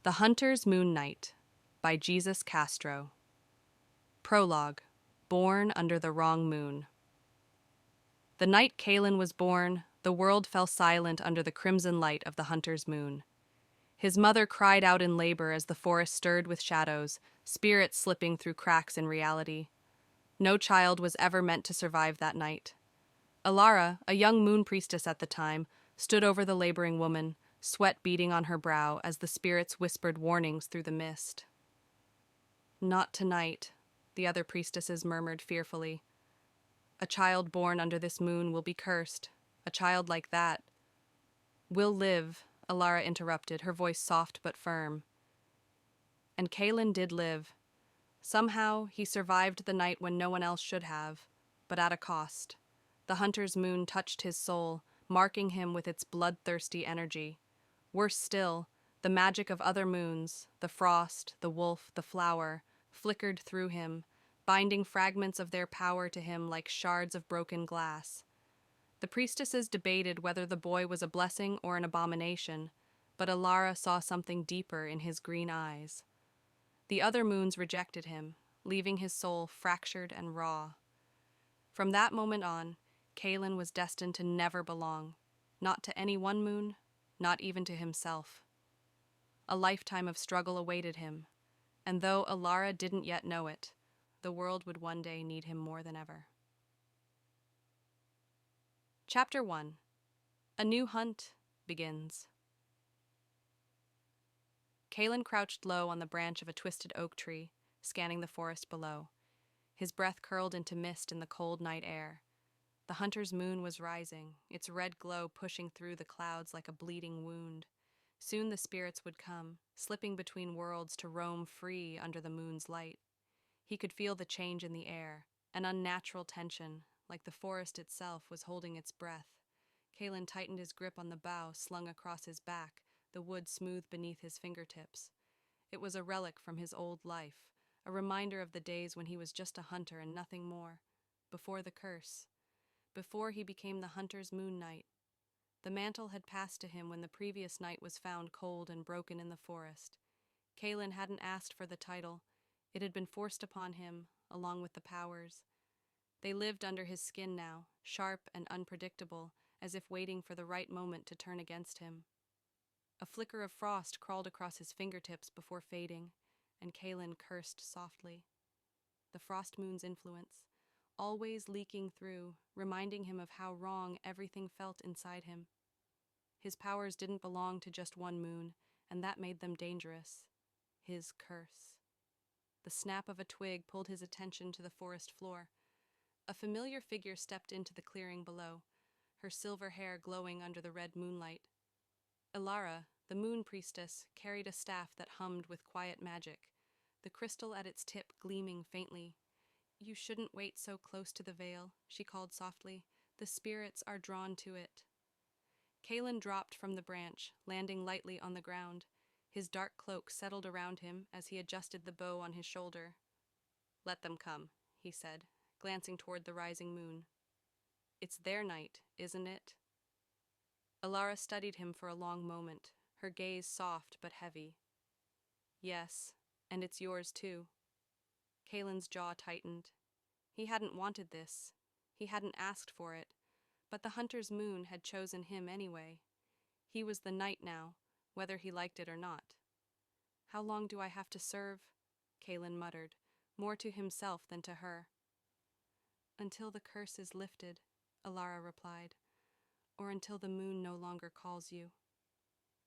The Hunter's Moon Night by Jesus Castro. Prologue. Born under the wrong moon. The night Kaelen was born, the world fell silent under the crimson light of the hunter's moon. His mother cried out in labor as the forest stirred with shadows, spirits slipping through cracks in reality. No child was ever meant to survive that night. Elara, a young moon priestess at the time, stood over the laboring woman, sweat beading on her brow as the spirits whispered warnings through the mist. "Not tonight," the other priestesses murmured fearfully. "A child born under this moon will be cursed. A child like that." "Will live," Elara interrupted, her voice soft but firm. And Kaelen did live. Somehow, he survived the night when no one else should have, but at a cost. The hunter's moon touched his soul, marking him with its bloodthirsty energy. Worse still, the magic of other moons, the frost, the wolf, the flower, flickered through him, binding fragments of their power to him like shards of broken glass. The priestesses debated whether the boy was a blessing or an abomination, but Elara saw something deeper in his green eyes. The other moons rejected him, leaving his soul fractured and raw. From that moment on, Kaelen was destined to never belong, not to any one moon, not even to himself. A lifetime of struggle awaited him, and though Elara didn't yet know it, the world would one day need him more than ever. Chapter 1. A New Hunt Begins. Kaelen crouched low on the branch of a twisted oak tree, scanning the forest below. His breath curled into mist in the cold night air. The hunter's moon was rising, its red glow pushing through the clouds like a bleeding wound. Soon the spirits would come, slipping between worlds to roam free under the moon's light. He could feel the change in the air, an unnatural tension, like the forest itself was holding its breath. Kaelen tightened his grip on the bough slung across his back, the wood smooth beneath his fingertips. It was a relic from his old life, a reminder of the days when he was just a hunter and nothing more, before the curse. Before he became the hunter's moon knight. The mantle had passed to him when the previous night was found cold and broken in the forest. Kaelen hadn't asked for the title. It had been forced upon him, along with the powers. They lived under his skin now, sharp and unpredictable, as if waiting for the right moment to turn against him. A flicker of frost crawled across his fingertips before fading, and Kaelen cursed softly. The frost moon's influence, always leaking through, reminding him of how wrong everything felt inside him. His powers didn't belong to just one moon, and that made them dangerous. His curse. The snap of a twig pulled his attention to the forest floor. A familiar figure stepped into the clearing below, her silver hair glowing under the red moonlight. Elara, the moon priestess, carried a staff that hummed with quiet magic, the crystal at its tip gleaming faintly. "You shouldn't wait so close to the veil," she called softly. "The spirits are drawn to it." Kaelen dropped from the branch, landing lightly on the ground. His dark cloak settled around him as he adjusted the bow on his shoulder. "Let them come," he said, glancing toward the rising moon. "It's their night, isn't it?" Elara studied him for a long moment, her gaze soft but heavy. "Yes, and it's yours too." Kalen's jaw tightened. He hadn't wanted this. He hadn't asked for it. But the hunter's moon had chosen him anyway. He was the knight now, whether he liked it or not. "How long do I have to serve?" Kaelen muttered, more to himself than to her. "Until the curse is lifted," Elara replied, "or until the moon no longer calls you."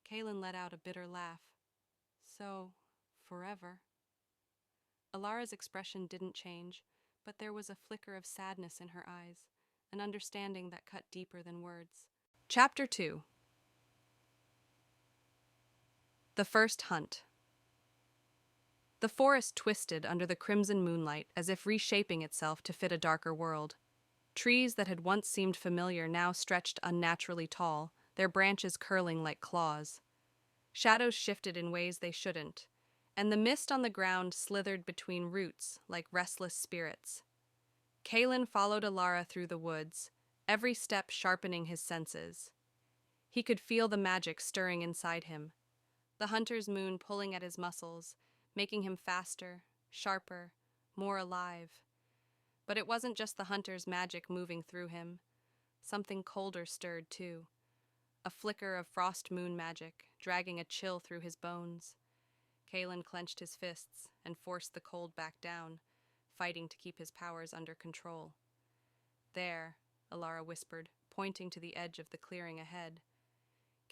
Kaelen let out a bitter laugh. "So, forever." Alara's expression didn't change, but there was a flicker of sadness in her eyes, an understanding that cut deeper than words. Chapter 2. The First Hunt. The forest twisted under the crimson moonlight as if reshaping itself to fit a darker world. Trees that had once seemed familiar now stretched unnaturally tall, their branches curling like claws. Shadows shifted in ways they shouldn't, and the mist on the ground slithered between roots like restless spirits. Kaelen followed Elara through the woods, every step sharpening his senses. He could feel the magic stirring inside him. the hunter's moon pulling at his muscles, making him faster, sharper, more alive. But it wasn't just the hunter's magic moving through him. Something colder stirred, too. A flicker of frost moon magic, dragging a chill through his bones. Kaelen clenched his fists and forced the cold back down, fighting to keep his powers under control. There, Elara whispered, pointing to the edge of the clearing ahead.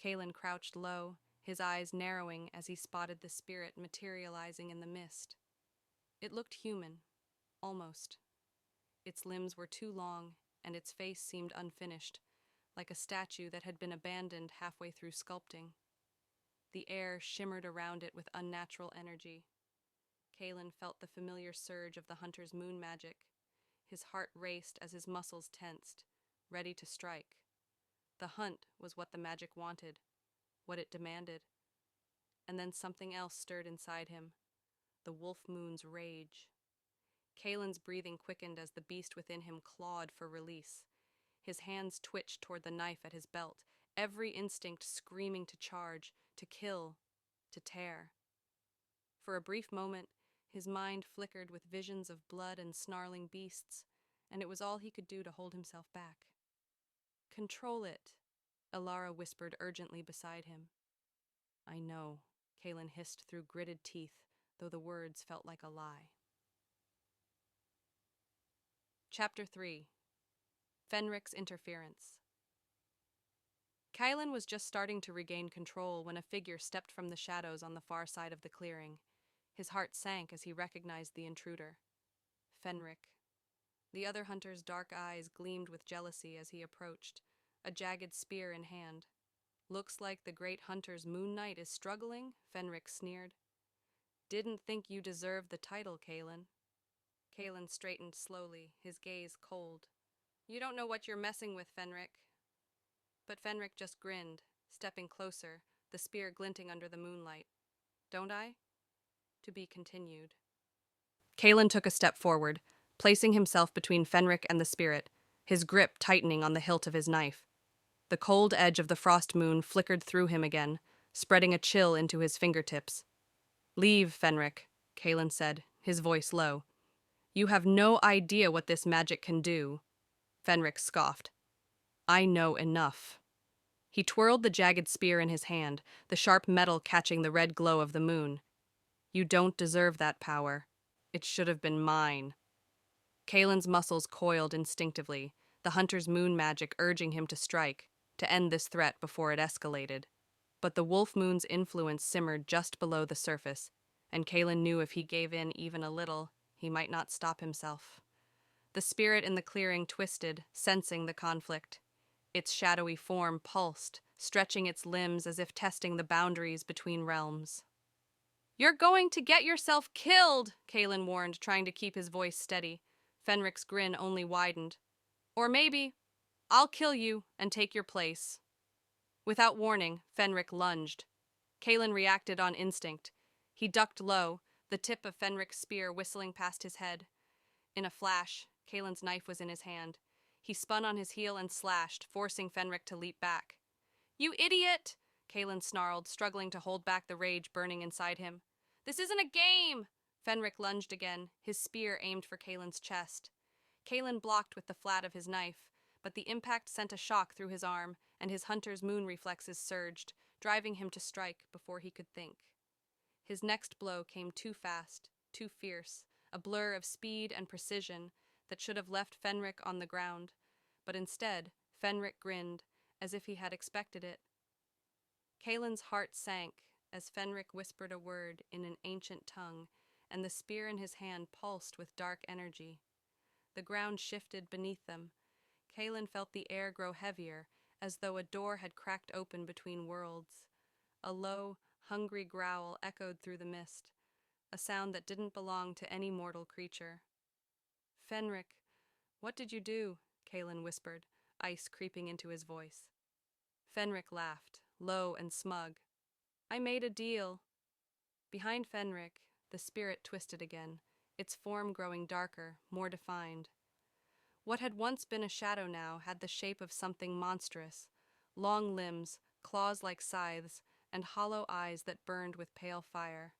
Kaelen crouched low, his eyes narrowing as he spotted the spirit materializing in the mist. It looked human, almost. Its limbs were too long, and its face seemed unfinished, like a statue that had been abandoned halfway through sculpting. The air shimmered around it with unnatural energy. Kaelen felt the familiar surge of the hunter's moon magic. His heart raced as his muscles tensed, ready to strike. The hunt was what the magic wanted, what it demanded. And then something else stirred inside him, the wolf moon's rage. Kaelen's breathing quickened as the beast within him clawed for release. His hands twitched toward the knife at his belt, every instinct screaming to charge, to kill, to tear. For a brief moment, his mind flickered with visions of blood and snarling beasts, and it was all he could do to hold himself back. "Control it," Elara whispered urgently beside him. "I know," Kaelen hissed through gritted teeth, though the words felt like a lie. Chapter 3. Fenrik's Interference. Kaelen was just starting to regain control when a figure stepped from the shadows on the far side of the clearing. His heart sank as he recognized the intruder. Fenrik. The other hunter's dark eyes gleamed with jealousy as he approached, a jagged spear in hand. "Looks like the great hunter's moon knight is struggling," Fenrik sneered. "Didn't think you deserved the title, Kaelen." Kaelen straightened slowly, his gaze cold. "You don't know what you're messing with, Fenrik." But Fenrik just grinned, stepping closer, the spear glinting under the moonlight. "Don't I?" To be continued. Kaelen took a step forward, placing himself between Fenrik and the spirit, his grip tightening on the hilt of his knife. The cold edge of the frost moon flickered through him again, spreading a chill into his fingertips. "Leave, Fenrik," Kaelen said, his voice low. "You have no idea what this magic can do." Fenrik scoffed. "I know enough." He twirled the jagged spear in his hand, the sharp metal catching the red glow of the moon. "You don't deserve that power. It should have been mine." Kaelen's muscles coiled instinctively, the hunter's moon magic urging him to strike, to end this threat before it escalated. But the wolf moon's influence simmered just below the surface, and Kaelen knew if he gave in even a little, he might not stop himself. The spirit in the clearing twisted, sensing the conflict. Its shadowy form pulsed, stretching its limbs as if testing the boundaries between realms. "You're going to get yourself killed," Kaelen warned, trying to keep his voice steady. Fenrik's grin only widened. "Or maybe, I'll kill you and take your place." Without warning, Fenrik lunged. Kaelen reacted on instinct. He ducked low, the tip of Fenrik's spear whistling past his head. In a flash, Kaelen's knife was in his hand. He spun on his heel and slashed, forcing Fenrik to leap back. "You idiot!" Kaelen snarled, struggling to hold back the rage burning inside him. "This isn't a game!" Fenrik lunged again, his spear aimed for Kaelen's chest. Kaelen blocked with the flat of his knife, but the impact sent a shock through his arm, and his hunter's moon reflexes surged, driving him to strike before he could think. His next blow came too fast, too fierce, a blur of speed and precision that should have left Fenrik on the ground, but instead, Fenrik grinned, as if he had expected it. Kaelen's heart sank as Fenrik whispered a word in an ancient tongue, and the spear in his hand pulsed with dark energy. The ground shifted beneath them. Kaelen felt the air grow heavier, as though a door had cracked open between worlds. A low, hungry growl echoed through the mist, a sound that didn't belong to any mortal creature. "Fenrik, what did you do?" Kaelen whispered, ice creeping into his voice. Fenrik laughed, low and smug. "I made a deal." Behind Fenrik, the spirit twisted again, its form growing darker, more defined. What had once been a shadow now had the shape of something monstrous. Long limbs, claws like scythes, and hollow eyes that burned with pale fire.